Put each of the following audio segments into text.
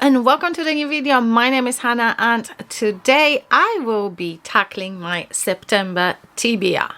and welcome to the new video. My name is Hannah and today I will be tackling my September TBR.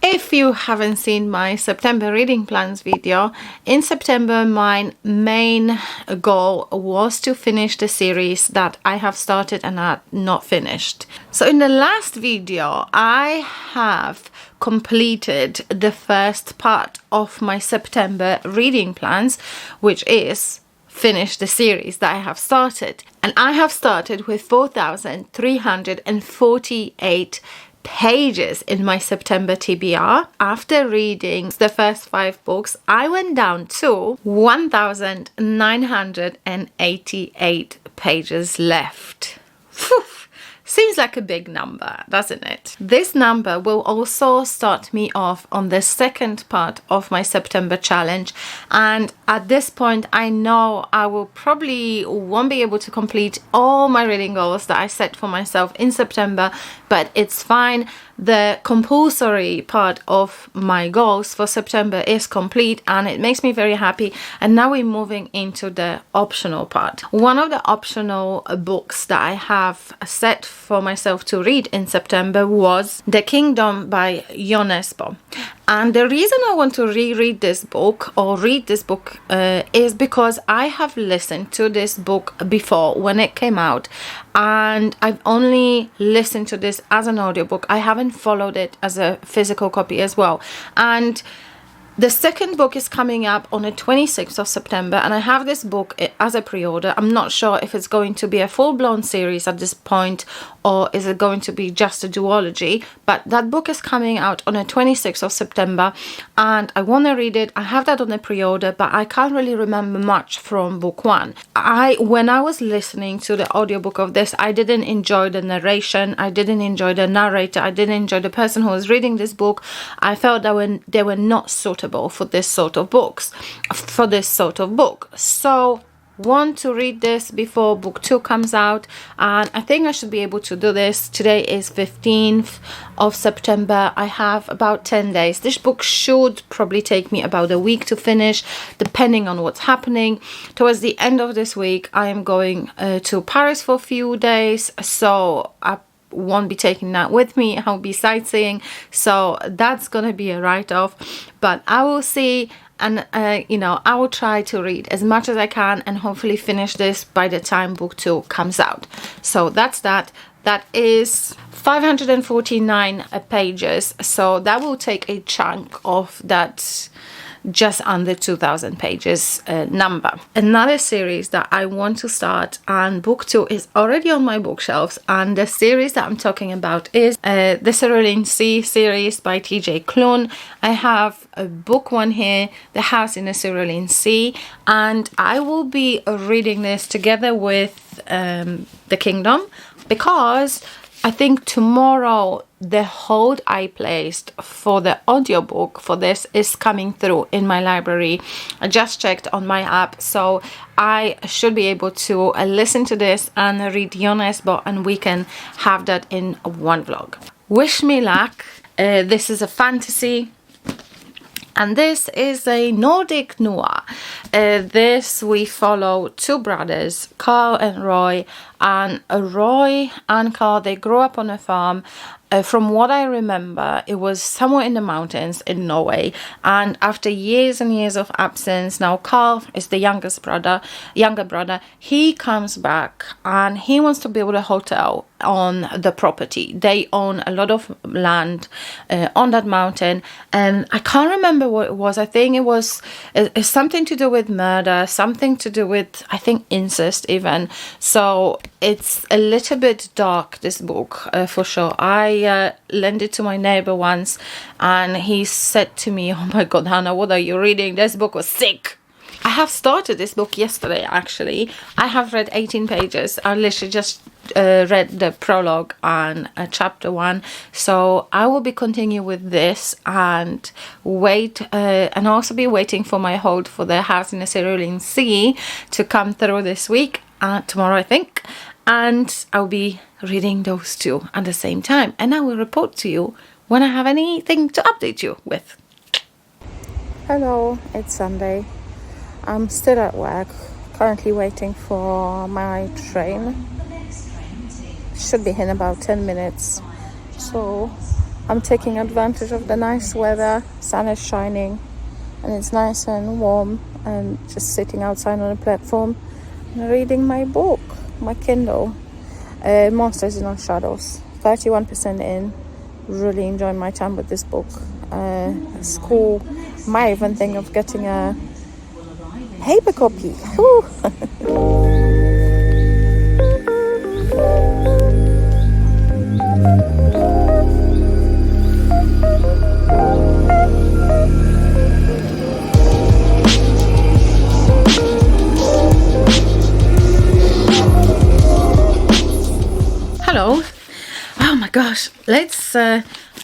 If you haven't seen my September reading plans video, in September my main goal was to finish the series that I have started and had not finished. So in the last video I have completed the first part of my September reading plans, which is finish the series that I have started. And I have started with 4,348 pages in my September TBR. After reading the first 5 books, I went down to 1,988 pages left. Whew. Seems like a big number, doesn't it? This number will also start me off on the second part of my September challenge, and at this point I know I will probably won't be able to complete all my reading goals that I set for myself in September, but it's fine. The compulsory part of my goals for September is complete and it makes me very happy. And now we're moving into the optional part. One of the optional books that I have set for myself to read in September was The Kingdom by Jo Nesbo. And the reason I want to reread this book or read this book is because I have listened to this book before when it came out, and I've only listened to this as an audiobook. I haven't followed it as a physical copy as well. And the second book is coming up on the 26th of September, and I have this book as a pre-order. I'm not sure if it's going to be a full-blown series at this point or is it going to be just a duology, but that book is coming out on the 26th of September and I want to read it. I have that on a pre-order, but I can't really remember much from book 1. When I was listening to the audiobook of this, I didn't enjoy the narration, I didn't enjoy the narrator, I didn't enjoy the person who was reading this book. I felt that they were not suitable for this sort of book. So want to read this before book 2 comes out, and I think I should be able to do this. Today is 15th of September. I have about 10 days. This book should probably take me about a week to finish, depending on what's happening. Towards the end of this week I am going to Paris for a few days, so I won't be taking that with me. I'll be sightseeing, so that's gonna be a write-off, but I will see. And I will try to read as much as I can and hopefully finish this by the time book 2 comes out. So that's that. That is 549 pages, so that will take a chunk of that just under 2,000 pages number. Another series that I want to start, and book 2 is already on my bookshelves, and the series that I'm talking about is the Cerulean Sea series by TJ Klune. I have book 1 here, The House in the Cerulean Sea, and I will be reading this together with The Kingdom, because I think tomorrow the hold I placed for the audiobook for this is coming through in my library. I just checked on my app, so I should be able to listen to this and read Jo Nesbo, and we can have that in one vlog. Wish me luck. This is a fantasy, and this is a Nordic noir. This we follow 2 brothers, Carl and Roy, and Roy and Carl, they grew up on a farm. From what I remember, it was somewhere in the mountains in Norway, and after years and years of absence, now Carl is the younger brother, he comes back and he wants to build a hotel on the property. They own a lot of land on that mountain, and I can't remember what it was. I think it was something to do with murder, something to do with, I think, incest even. So it's a little bit dark, this book, for sure. I lent it to my neighbor once and he said to me, "Oh my god, Hannah, what are you reading? This book was sick." I have started this book yesterday, actually. I have read 18 pages. I literally just read the prologue and chapter 1, so I will be continue with this and wait, and also be waiting for my hold for The House in the Cerulean Sea to come through this week, tomorrow I think, and I'll be reading those 2 at the same time, and I will report to you when I have anything to update you with. Hello, it's Sunday. I'm still at work, Currently waiting for my train. Should be in about 10 minutes. So I'm taking advantage of the nice weather. Sun is shining and it's nice and warm, and just sitting outside on the platform and reading my book, my Kindle. Monsters in Our Shadows. 31% in. Really enjoying my time with this book. School might even think of getting a paper copy. Hello. Oh my gosh,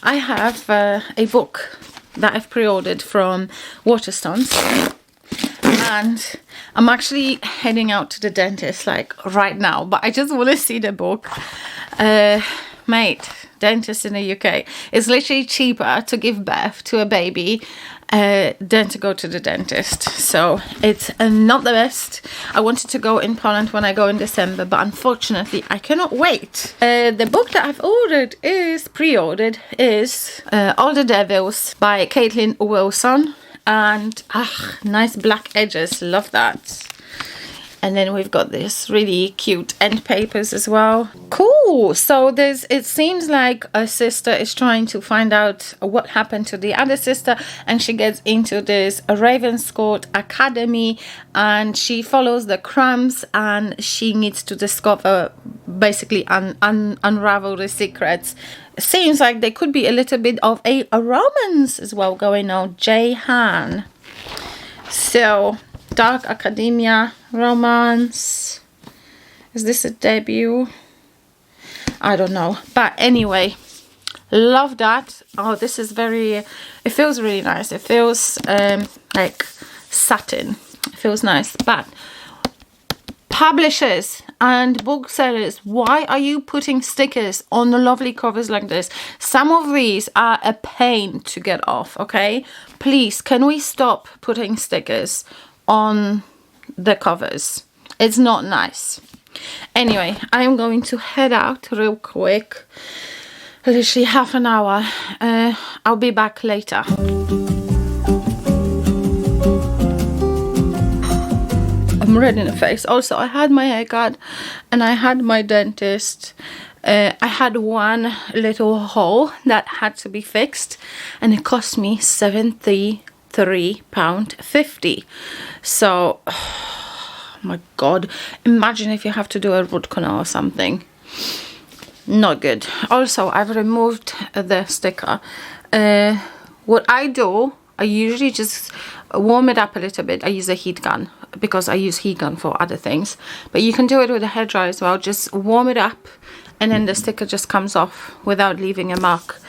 I have a book that I've pre-ordered from Waterstones, and I'm actually heading out to the dentist like right now, but I just want to see the book. Mate, dentist in the UK, it's literally cheaper to give birth to a baby than to go to the dentist. So it's not the best. I wanted to go in Poland when I go in December, but unfortunately I cannot wait. The book that I've pre-ordered is All the Devils by Caitlin Wilson, and nice black edges, love that. And then we've got this really cute end papers as well. Cool. So it seems like a sister is trying to find out what happened to the other sister, and she gets into this Ravenscourt Academy, and she follows the crumbs, and she needs to discover, basically unravel the secrets. It seems like there could be a little bit of a romance as well going on. Jay Han. So Dark Academia romance. Is this a debut? I don't know, but anyway, love that. Oh, this is it feels really nice. It feels like satin. It feels nice. But publishers and booksellers, why are you putting stickers on the lovely covers like this? Some of these are a pain to get off, okay? Please, can we stop putting stickers on the covers? It's not nice. Anyway, I am going to head out real quick, literally half an hour. I'll be back later. I'm red in the face. Also, I had my haircut and I had my dentist. I had one little hole that had to be fixed, and it cost me £73.50. So, oh my god, imagine if you have to do a root canal or something. Not good. Also, I've removed the sticker. What I do, I usually just warm it up a little bit. I use a heat gun because I use heat gun for other things, but you can do it with a hairdryer as well. Just warm it up and then the sticker just comes off without leaving a mark.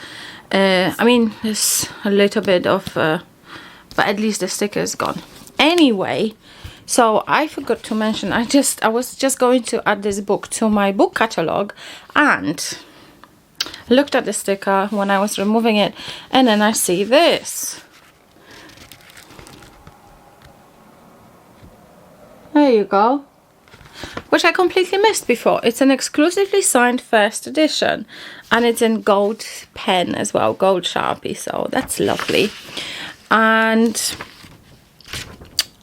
I mean, there's a little bit of but at least the sticker is gone. Anyway, so I forgot to mention, I was just going to add this book to my book catalog, and looked at the sticker when I was removing it, and then I see this. There you go. Which I completely missed before. It's an exclusively signed first edition, and it's in gold pen as well, gold Sharpie, so that's lovely. And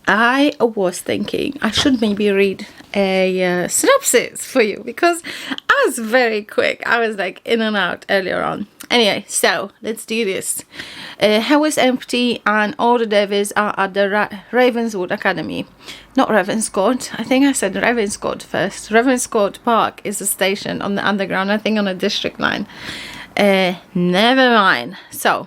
I was thinking I should maybe read a synopsis for you, because I was very quick. I was like in and out earlier on. Anyway, so let's do this. Hell is empty and all the devils are at the Ravenswood Academy. Not Ravenscourt. I think I said Ravenscourt first. Ravenscourt Park is a station on the underground, I think on the district line. Never mind. So,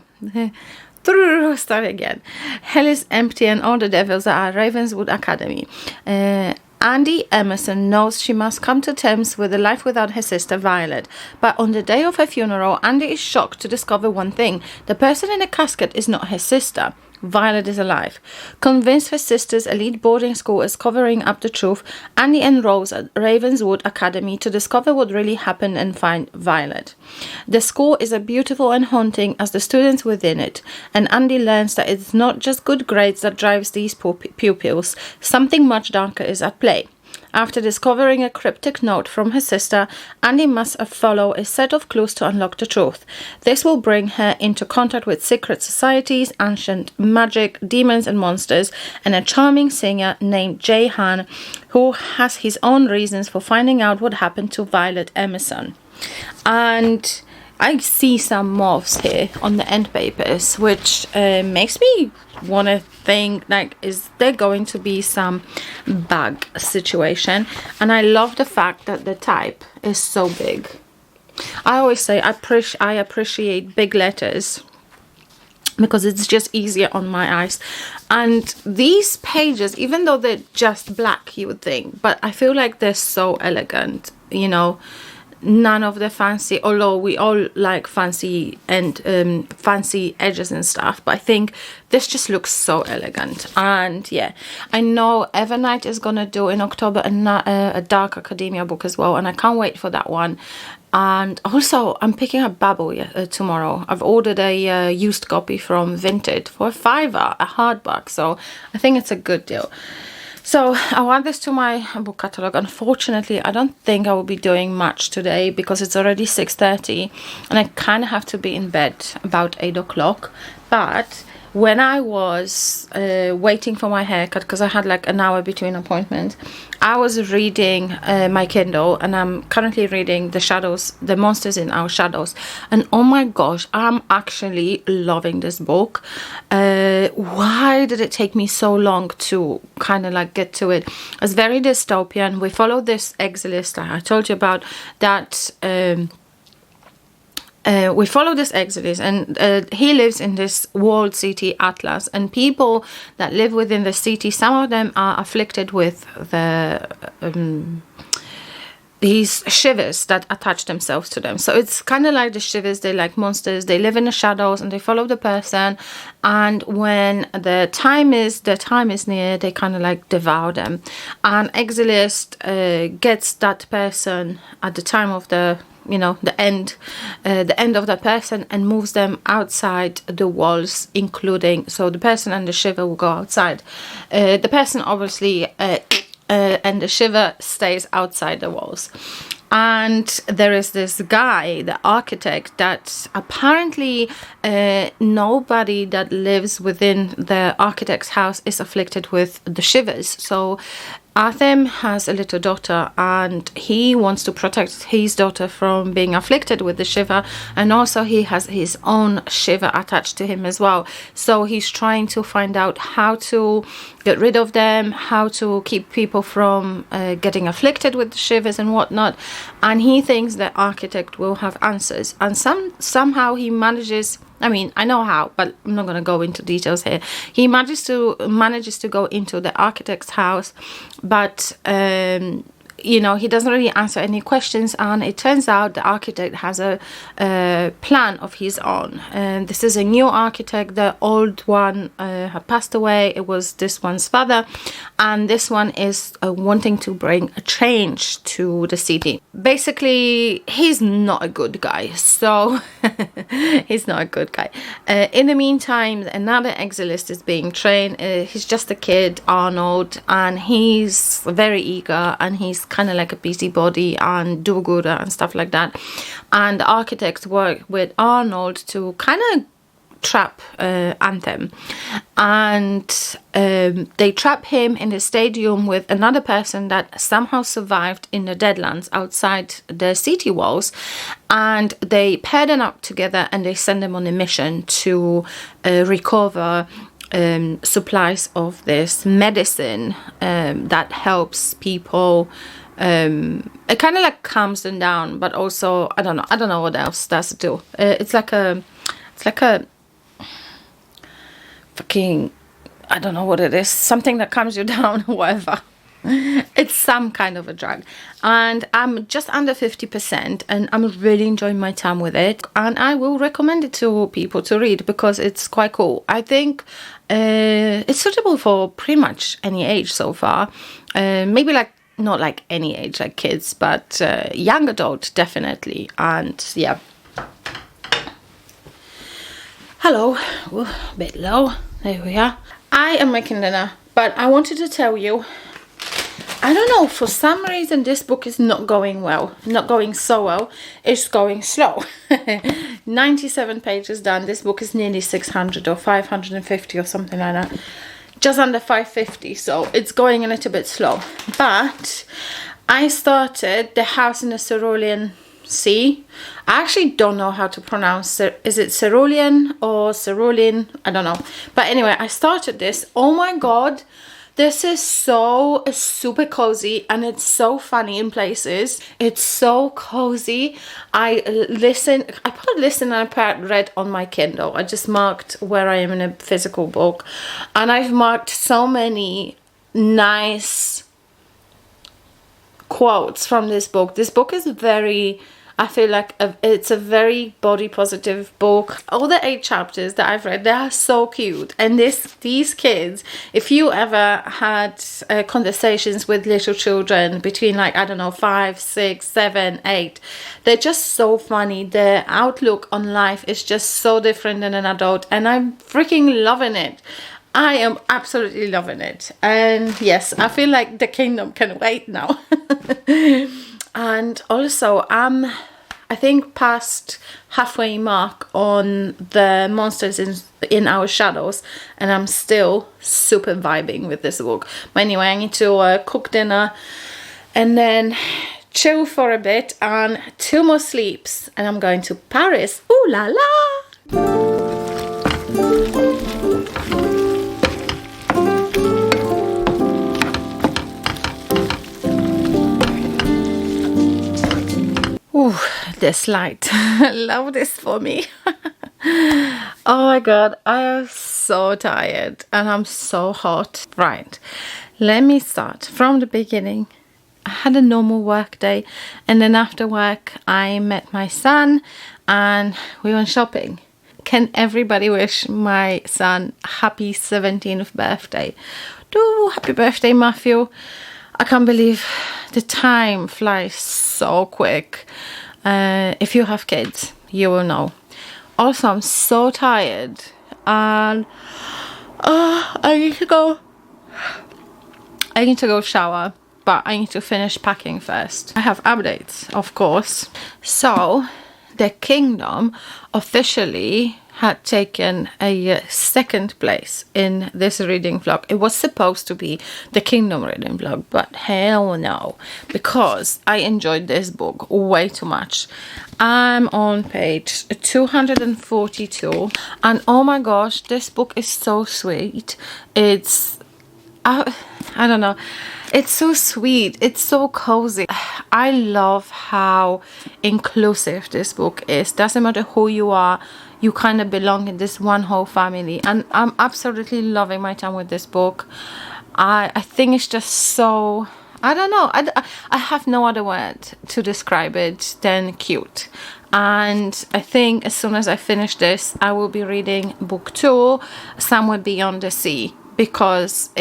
start again. Hell is empty and all the devils are at Ravenswood Academy. Andy Emerson knows she must come to terms with a life without her sister Violet. But on the day of her funeral, Andy is shocked to discover one thing. The person in the casket is not her sister. Violet is alive. Convinced her sister's elite boarding school is covering up the truth, Andy enrolls at Ravenswood Academy to discover what really happened and find Violet. The school is as beautiful and haunting as the students within it, and Andy learns that it's not just good grades that drives these pupils. Something much darker is at play. After discovering a cryptic note from her sister, Andy must follow a set of clues to unlock the truth. This will bring her into contact with secret societies, ancient magic, demons and monsters, and a charming singer named Jay Han, who has his own reasons for finding out what happened to Violet Emerson. And I see some morphs here on the end papers, which makes me want to think, like, is there going to be some bug situation? And I love the fact that the type is so big. I always say I appreciate big letters because it's just easier on my eyes. And these pages, even though they're just black, you would think, but I feel like they're so elegant, you know. None of the fancy, although we all like fancy and fancy edges and stuff, but I think this just looks so elegant. And yeah, I know Evernight is gonna do in October a dark academia book as well, and I can't wait for that one. And also I'm picking up Babel tomorrow. I've ordered a used copy from Vinted for $5, a hardback, so I think it's a good deal. So I'll add this to my book catalogue. Unfortunately, I don't think I will be doing much today because it's already 6:30 and I kind of have to be in bed about 8 o'clock. But when I was waiting for my haircut, because I had like an hour between appointments, I was reading my Kindle, and I'm currently reading The Monsters in Our Shadows. And oh my gosh, I'm actually loving this book. Why did it take me so long to kind of like get to it? It's very dystopian. We follow this exilist I told you about that. We follow this exilist, and he lives in this walled city, Atlas, and people that live within the city, some of them are afflicted with these shivers that attach themselves to them. So it's kind of like the shivers. They like monsters. They live in the shadows and they follow the person, and when the time is near, they kind of like devour them. And exilist gets that person at the time of the the end of that person, and moves them outside the walls, including, so the person and the shiver will go outside. The person obviously and the shiver stays outside the walls. And there is this guy, the architect, that apparently nobody that lives within the architect's house is afflicted with the shivers. So Artem has a little daughter, and he wants to protect his daughter from being afflicted with the shiver, and also he has his own shiver attached to him as well. So he's trying to find out how to get rid of them, how to keep people from getting afflicted with the shivers and whatnot. And he thinks the architect will have answers, and somehow he manages. I mean, I know how, but I'm not going to go into details here. He manages to go into the architect's house, but he doesn't really answer any questions, and it turns out the architect has a plan of his own. And this is a new architect. The old one had passed away. It was this one's father, and this one is wanting to bring a change to the city. Basically, he's not a good guy, so he's not a good guy. In the meantime, another exilist is being trained. He's just a kid, Arnold, and he's very eager, and he's kind of like a busybody and do-gooder and stuff like that. And the architects work with Arnold to kind of trap Anthem, and they trap him in the stadium with another person that somehow survived in the Deadlands outside the city walls, and they pair them up together and they send them on a mission to recover supplies of this medicine that helps people. It kind of like calms them down, but also I don't know what else does it do. It's like a fucking, I don't know what it is, something that calms you down or whatever. It's some kind of a drug, and I'm just under 50%, and I'm really enjoying my time with it, and I will recommend it to people to read because it's quite cool. I think it's suitable for pretty much any age so far. Maybe like not like any age, like kids, but young adult definitely. And yeah. Hello. Ooh, a bit low. There we are. I am making dinner, but I wanted to tell you, I don't know, for some reason this book is not going well. Not going so well. It's going slow. 97 pages done. This book is nearly 600 or 550 or something like that. Just under 550, so it's going a little bit slow. But I started The House in the Cerulean Sea. I actually don't know how to pronounce it. Is it Cerulean or Cerulean? I don't know. But anyway, I started this. Oh my god. This is so super cozy, and it's so funny in places. It's so cozy. I put listen and I put read on my Kindle. I just marked where I am in a physical book, and I've marked so many nice quotes from this book. This book is very, I feel like it's a very body positive book. All the 8 chapters that I've read, they are so cute. And these kids, if you ever had conversations with little children between like, I don't know, 5, 6, 7, 8, they're just so funny. Their outlook on life is just so different than an adult, and I'm freaking loving it. I am absolutely loving it. And yes, I feel like the kingdom can wait now. And also, I think past halfway mark on the monsters in our shadows, and I'm still super vibing with this book. But anyway, I need to cook dinner and then chill for a bit, and 2 more sleeps, and I'm going to Paris. Ooh la la! Ooh, this light. Love this for me. Oh my god, I am so tired and I'm so hot. Right, let me start from the beginning. I had a normal work day, and then after work I met my son and we went shopping. Can everybody wish my son happy 17th birthday? Happy birthday, Matthew. I can't believe the time flies so quick. If you have kids, you will know. Also, I'm so tired, and I need to go shower, but I need to finish packing first. I have updates, of course. So the kingdom officially had taken a 2nd place in this reading vlog. It was supposed to be the kingdom reading vlog, but hell no, because I enjoyed this book way too much. I'm on page 242, and oh my gosh, this book is so sweet. It's I don't know, it's so sweet, it's so cozy. I love how inclusive this book is. Doesn't matter who you are, you kind of belong in this one whole family, and I'm absolutely loving my time with this book. I think it's just so, I don't know, I have no other word to describe it than cute. And I think as soon as I finish this, I will be reading book 2, Somewhere Beyond the Sea, because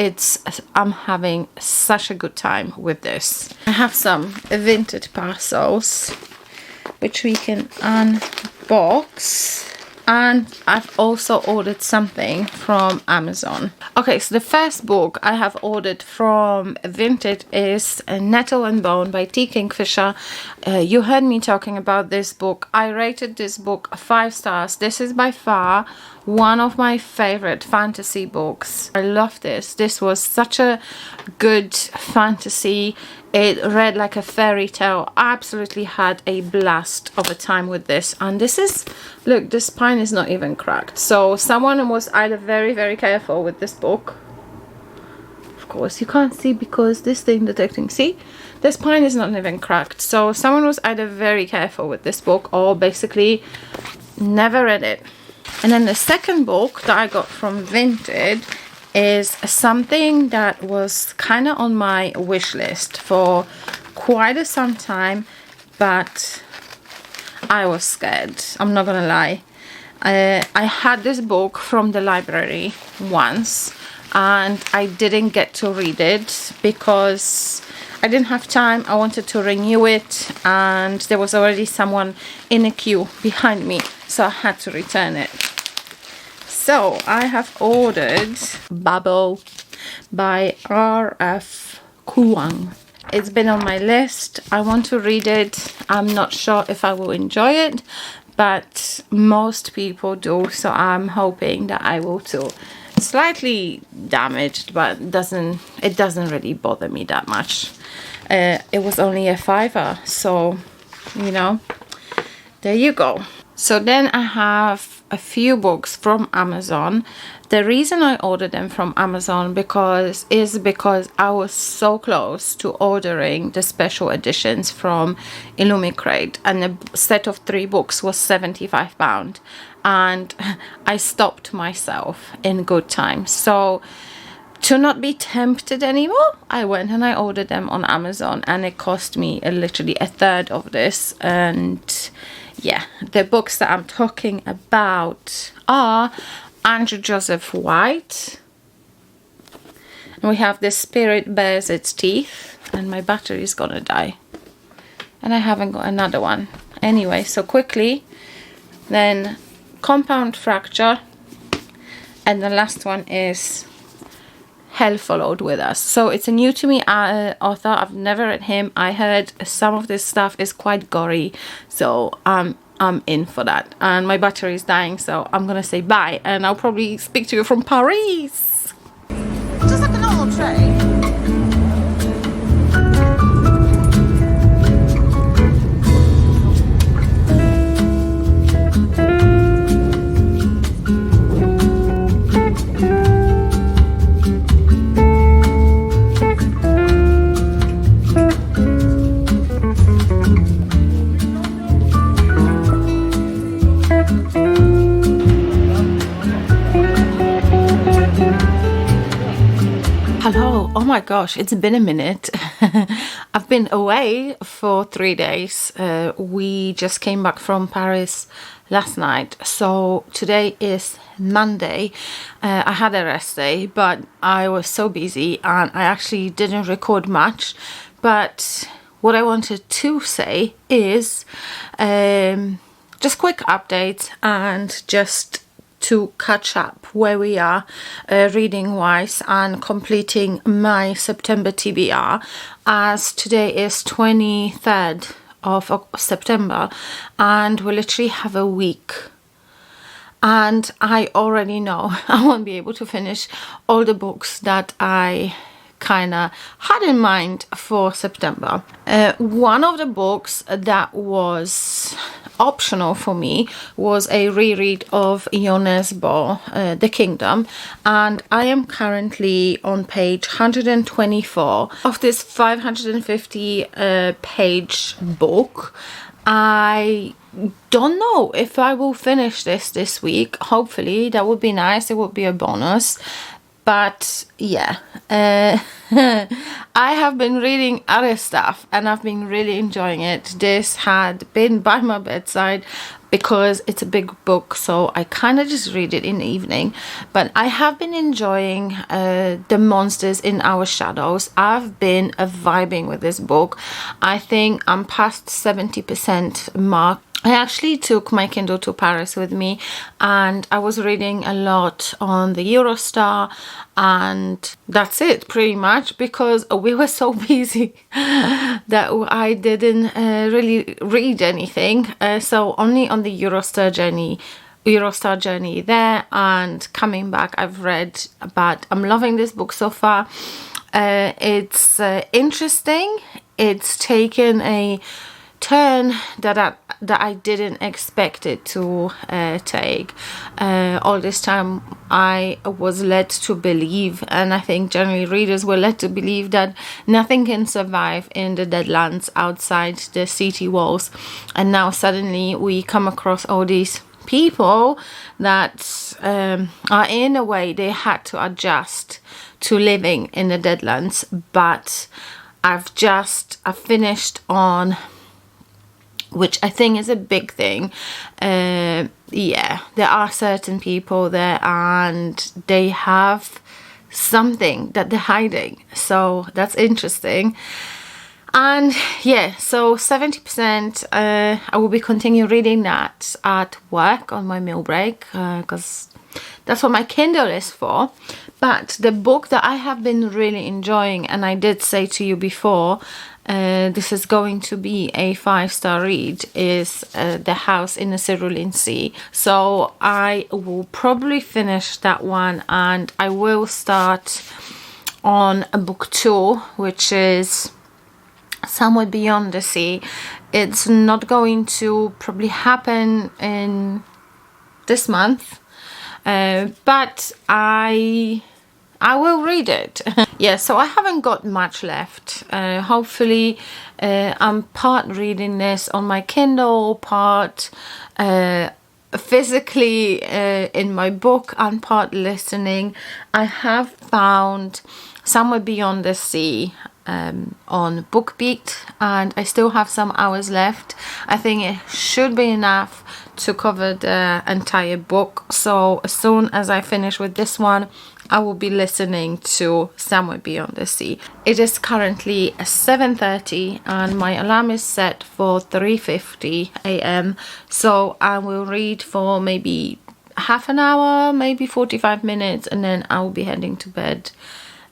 I'm having such a good time with this. I have some vintage parcels which we can unbox, and I've also ordered something from Amazon. Okay, so the first book I have ordered from Vinted is Nettle and Bone by T. Kingfisher. You heard me talking about this book. I rated this book 5 stars. This is by far one of my favorite fantasy books. I love this. This was such a good fantasy. It read like a fairy tale. I absolutely had a blast of a time with this. And this is, look, the spine is not even cracked. So someone was either very, very careful with this book. Of course, you can't see because this thing detecting. See, the spine is not even cracked. So someone was either very careful with this book or basically never read it. And then the second book that I got from Vinted is something that was kind of on my wish list for quite some time, but I was scared. I'm not gonna lie. I had this book from the library once and I didn't get to read it because I didn't have time. I wanted to renew it and there was already someone in a queue behind me, so I had to return it. So I have ordered Bubble by R.F. Kuang. It's been on my list. I want to read it. I'm not sure if I will enjoy it, but most people do, so I'm hoping that I will too. Slightly damaged, but it doesn't really bother me that much. It was only a £5, so you know, there you go. So then I have a few books from Amazon. The reason I ordered them from Amazon is because I was so close to ordering the special editions from Illumicrate, and the set of 3 books was £75, and I stopped myself in good time. So to not be tempted anymore, I went and I ordered them on Amazon, and it cost me literally a third of this. And yeah, the books that I'm talking about are Andrew Joseph White, and we have The Spirit Bares Its Teeth, and my battery is gonna die and I haven't got another one anyway. So quickly, then Compound Fracture, and the last one is Hell Followed With Us. So it's a new to me author. I've never read him. I heard some of this stuff is quite gory, so I'm in for that. And my battery is dying, so I'm gonna say bye, and I'll probably speak to you from Paris. Just like a normal train. Hello, oh my gosh, it's been a minute. I've been away for 3 days. We just came back from Paris last night, so today is Monday. I had a rest day, but I was so busy and I actually didn't record much. But what I wanted to say is just quick updates and just to catch up where we are reading wise and completing my September TBR, as today is 23rd of September and we literally have a week, and I already know I won't be able to finish all the books that I kind of had in mind for September. One of the books that was optional for me was a reread of Jo Nesbo, The Kingdom, and I am currently on page 124 of this 550 page book. I don't know if I will finish this week. Hopefully, that would be nice. It would be a bonus. But yeah, I have been reading other stuff and I've been really enjoying it. This had been by my bedside because it's a big book, so I kind of just read it in the evening. But I have been enjoying The Monsters in Our Shadows. I've been vibing with this book. I think I'm past 70% mark. I actually took my Kindle to Paris with me and I was reading a lot on the Eurostar, and that's it pretty much, because we were so busy that I didn't really read anything. So only on the Eurostar journey there and coming back I've read, but I'm loving this book so far. It's interesting. It's taken a turn that I didn't expect it to take. All this time I was led to believe, and I think generally readers were led to believe, that nothing can survive in the Deadlands outside the city walls, and now suddenly we come across all these people that are in a way they had to adjust to living in the Deadlands. But I've finished on, which I think is a big thing. Yeah, there are certain people there and they have something that they're hiding, so that's interesting. And yeah, so 70%, I will be continue reading that at work on my meal break, because that's what my Kindle is for. But the book that I have been really enjoying, and I did say to you before, this is going to be a 5-star read, is The House in the Cerulean Sea. So I will probably finish that one, and I will start on a book 2, which is Somewhere Beyond the Sea. It's not going to probably happen in this month, but I will read it. Yeah, so I haven't got much left. Hopefully I'm part reading this on my Kindle, part physically in my book, and part listening. I have found Somewhere Beyond the Sea on BookBeat, and I still have some hours left. I think it should be enough to cover the entire book. So as soon as I finish with this one, I will be listening to Somewhere Beyond the Sea. It is currently 7:30 and my alarm is set for 3:50 a.m. So I will read for maybe half an hour, maybe 45 minutes, and then I will be heading to bed.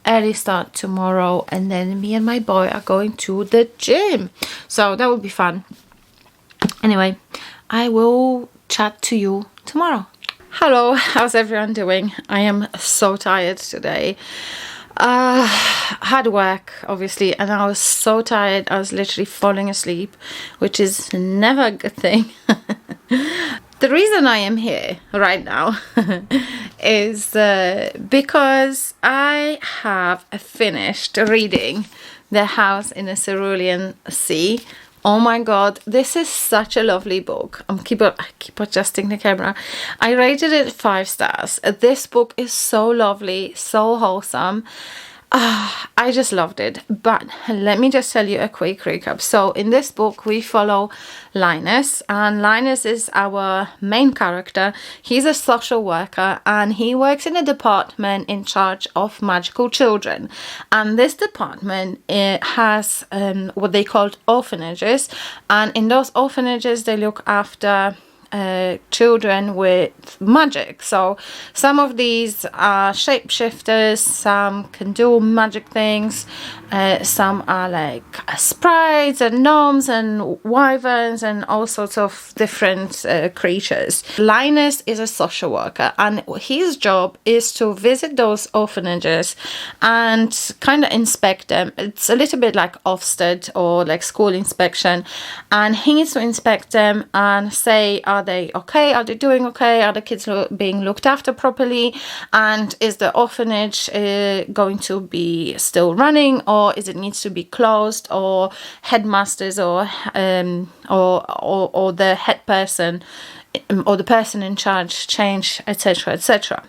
Early start tomorrow, and then me and my boy are going to the gym, so that will be fun. Anyway, I will chat to you tomorrow. Hello, how's everyone doing? I am so tired today. Hard work, obviously, and I was so tired I was literally falling asleep, which is never a good thing. The reason I am here right now is because I have finished reading The House in the Cerulean Sea. Oh my god, this is such a lovely book. I keep adjusting the camera. I rated it 5 stars. This book is so lovely, so wholesome. I just loved it. But let me just tell you a quick recap. So in this book we follow Linus, and Linus is our main character. He's a social worker and he works in a department in charge of magical children, and this department has what they call orphanages, and in those orphanages they look after children with magic. So some of these are shapeshifters, some can do magic things, some are like sprites and gnomes and wyverns and all sorts of different creatures. Linus is a social worker and his job is to visit those orphanages and kind of inspect them. It's a little bit like Ofsted or like school inspection, and he needs to inspect them and say, are they okay? Are they doing okay? Are the kids being looked after properly? And is the orphanage going to be still running, or is it needs to be closed, or headmasters or the head person or the person in charge change, etc., etc.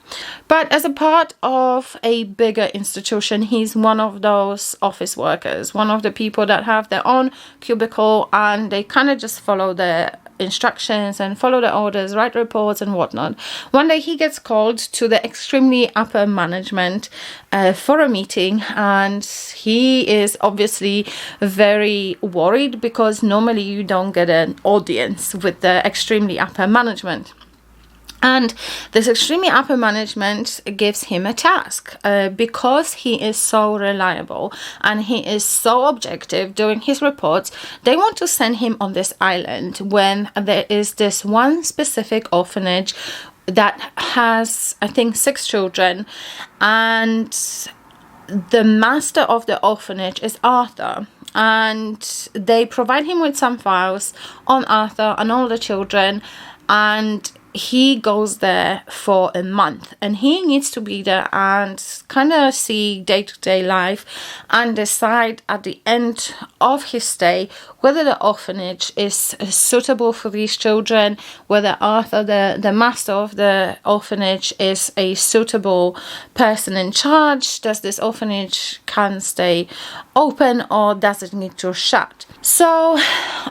But as a part of a bigger institution, he's one of those office workers, one of the people that have their own cubicle and they kind of just follow the instructions and follow the orders, write reports and whatnot. One day he gets called to the extremely upper management for a meeting, and he is obviously very worried because normally you don't get an audience with the extremely upper management. And this extremely upper management gives him a task because he is so reliable and he is so objective doing his reports. They want to send him on this island when there is this one specific orphanage that has, I think, 6 children, and the master of the orphanage is Arthur, and they provide him with some files on Arthur and all the children, and he goes there for a month, and he needs to be there and kind of see day-to-day life and decide at the end of his stay whether the orphanage is suitable for these children, whether Arthur, the master of the orphanage, is a suitable person in charge. Does this orphanage can stay open, or does it need to shut? So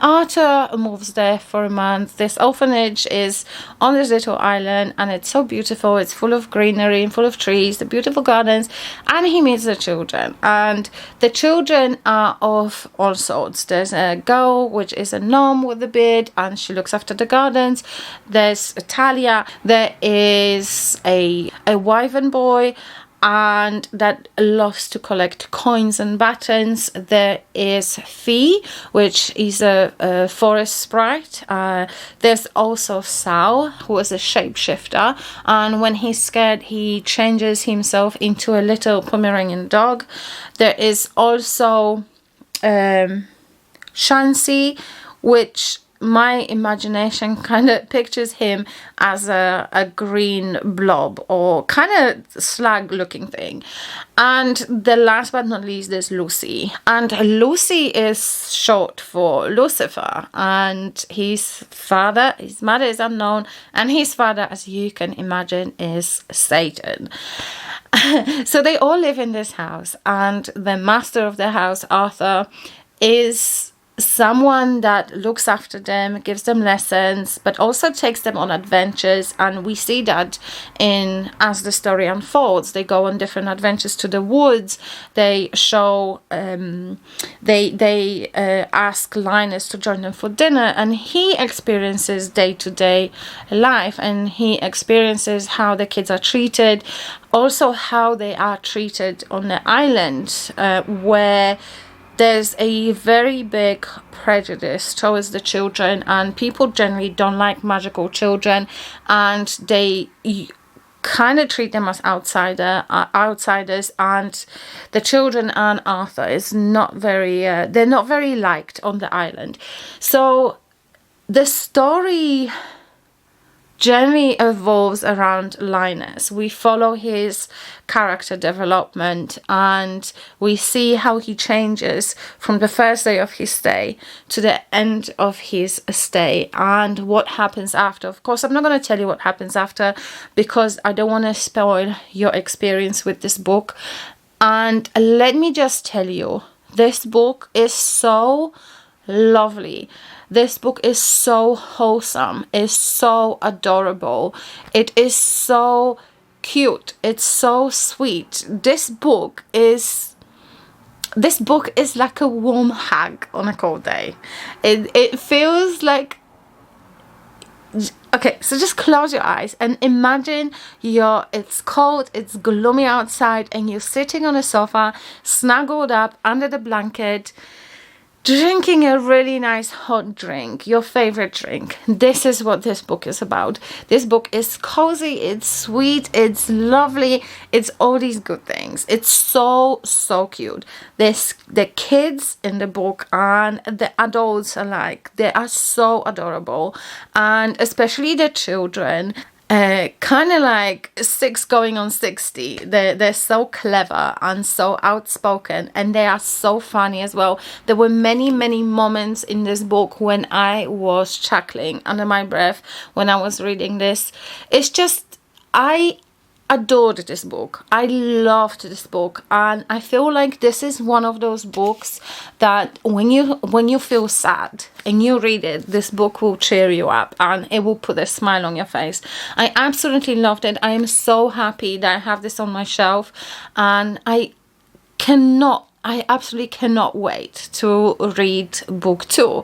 Arthur moves there for a month. This orphanage is on this little island, and it's so beautiful. It's full of greenery and full of trees, the beautiful gardens, and he meets the children. And the children are of all sorts. There's a girl which is a gnome with a beard, and she looks after the gardens. There's Talia. There is a wyvern boy, and that loves to collect coins and buttons. There is Fee, which is a forest sprite. There's also Sal, who is a shapeshifter, and when he's scared he changes himself into a little Pomeranian dog. There is also Shansi, which my imagination kind of pictures him as a green blob or kind of slag looking thing. And the last but not least is Lucy, and Lucy is short for Lucifer, and his mother is unknown, and his father, as you can imagine, is Satan. So they all live in this house, and the master of the house, Arthur, is someone that looks after them, gives them lessons, but also takes them on adventures. And we see that as the story unfolds. They go on different adventures to the woods. They show they ask Linus to join them for dinner, and he experiences day-to-day life, and he experiences how the kids are treated, also how they are treated on the island, where there's a very big prejudice towards the children, and people generally don't like magical children, and they kind of treat them as outsiders, and the children and Arthur is not very they're not very liked on the island. So the story generally evolves around Linus. We follow his character development, and we see how he changes from the first day of his stay to the end of his stay, and what happens after. Of course, I'm not going to tell you what happens after, because I don't want to spoil your experience with this book. And let me just tell you, this book is so lovely. This book is so wholesome, it's so adorable, it is so cute, it's so sweet. This book is like a warm hug on a cold day. It feels like, okay, so just close your eyes and imagine it's cold, it's gloomy outside, and you're sitting on a sofa, snuggled up under the blanket, drinking a really nice hot drink, your favorite drink. This is what this book is about. This book is cozy, it's sweet, it's lovely, it's all these good things. It's so cute. The kids in the book and the adults alike, they are so adorable, and especially the children. Kind of like 6 going on 60. They're so clever and so outspoken, and they are so funny as well. There were many moments in this book when I was chuckling under my breath when I was reading this. It's just, I adored this book. I loved this book, and I feel like this is one of those books that when you feel sad and you read it, this book will cheer you up and it will put a smile on your face. I absolutely loved it. I am so happy that I have this on my shelf, and I absolutely cannot wait to read book 2.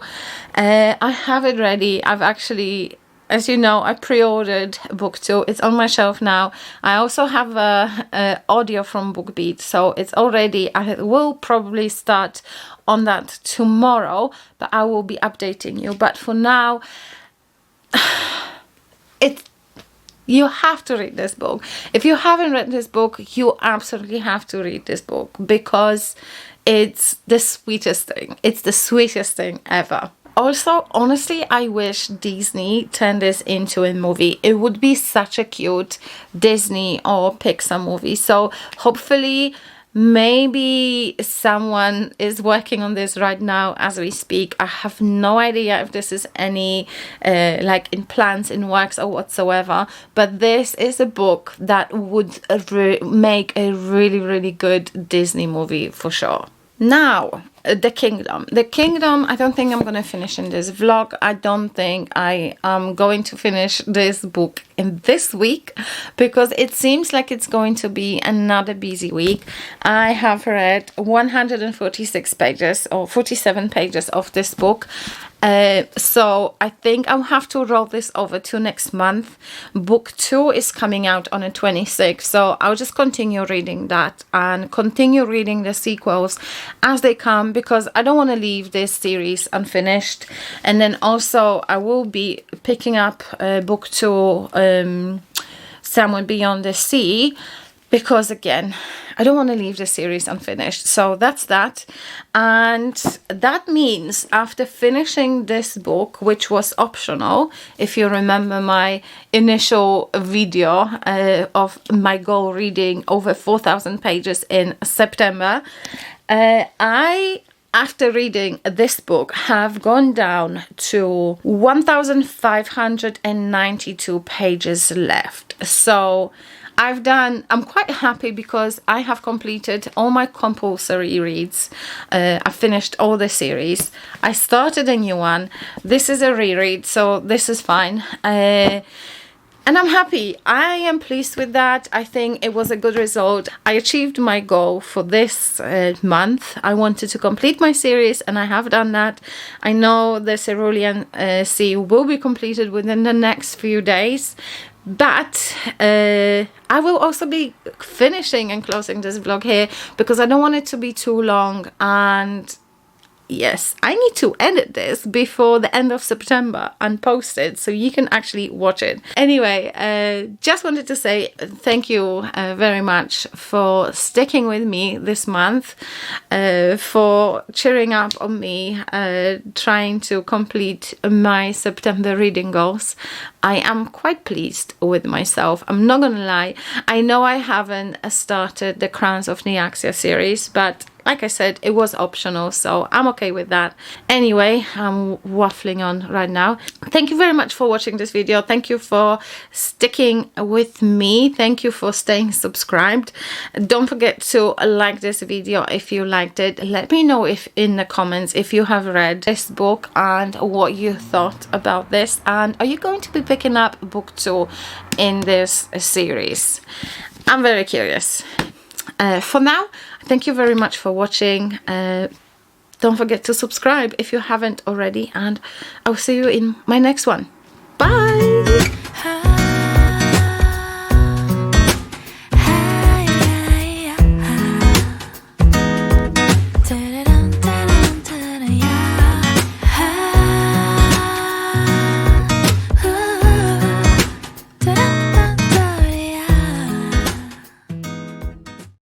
I have it ready. I've actually, as you know, I pre-ordered book 2. It's on my shelf now. I also have a audio from BookBeat, so it's already. I will probably start on that tomorrow, but I will be updating you. But for now, you have to read this book. If you haven't read this book, you absolutely have to read this book, because it's the sweetest thing. It's the sweetest thing ever. Also, honestly, I wish Disney turned this into a movie. It would be such a cute Disney or Pixar movie. So hopefully, maybe someone is working on this right now as we speak. I have no idea if this is any like in plans, in works or whatsoever, but this is a book that would make a really, really good Disney movie for sure. Now, The Kingdom. The Kingdom, I don't think I'm going to finish in this vlog. I don't think I am going to finish this book in this week because it seems like it's going to be another busy week. I have read 146 pages or 47 pages of this book. So I think I'll have to roll this over to next month. Book 2 is coming out on the 26th, so I'll just continue reading that and continue reading the sequels as they come, because I don't want to leave this series unfinished. And then also I will be picking up book 2, Somewhere Beyond the Sea, because again, I don't want to leave the series unfinished. So that's that. And that means after finishing this book, which was optional, if you remember my initial video of my goal reading over 4,000 pages in September, after reading this book, have gone down to 1,592 pages left. So I'm quite happy because I have completed all my compulsory reads. I finished all the series. I started a new one. This is a reread, so this is fine. And I'm happy. I am pleased with that. I think it was a good result. I achieved my goal for this month. I wanted to complete my series and I have done that. I know the Cerulean Sea will be completed within the next few days. But I will also be finishing and closing this vlog here because I don't want it to be too long. And yes, I need to edit this before the end of September and post it so you can actually watch it. Anyway, just wanted to say thank you very much for sticking with me this month, for cheering up on me, trying to complete my September reading goals. I am quite pleased with myself. I'm not gonna lie. I know I haven't started the Crowns of Nyaxia series, but like I said, it was optional, so I'm okay with that. Anyway, I'm waffling on right now. Thank you very much for watching this video. Thank you for sticking with me. Thank you for staying subscribed. Don't forget to like this video if you liked it. Let me know if in the comments if you have read this book and what you thought about this. And are you going to be picking up book 2 in this series? I'm very curious. For now, thank you very much for watching. Don't forget to subscribe if you haven't already, and I'll see you in my next one.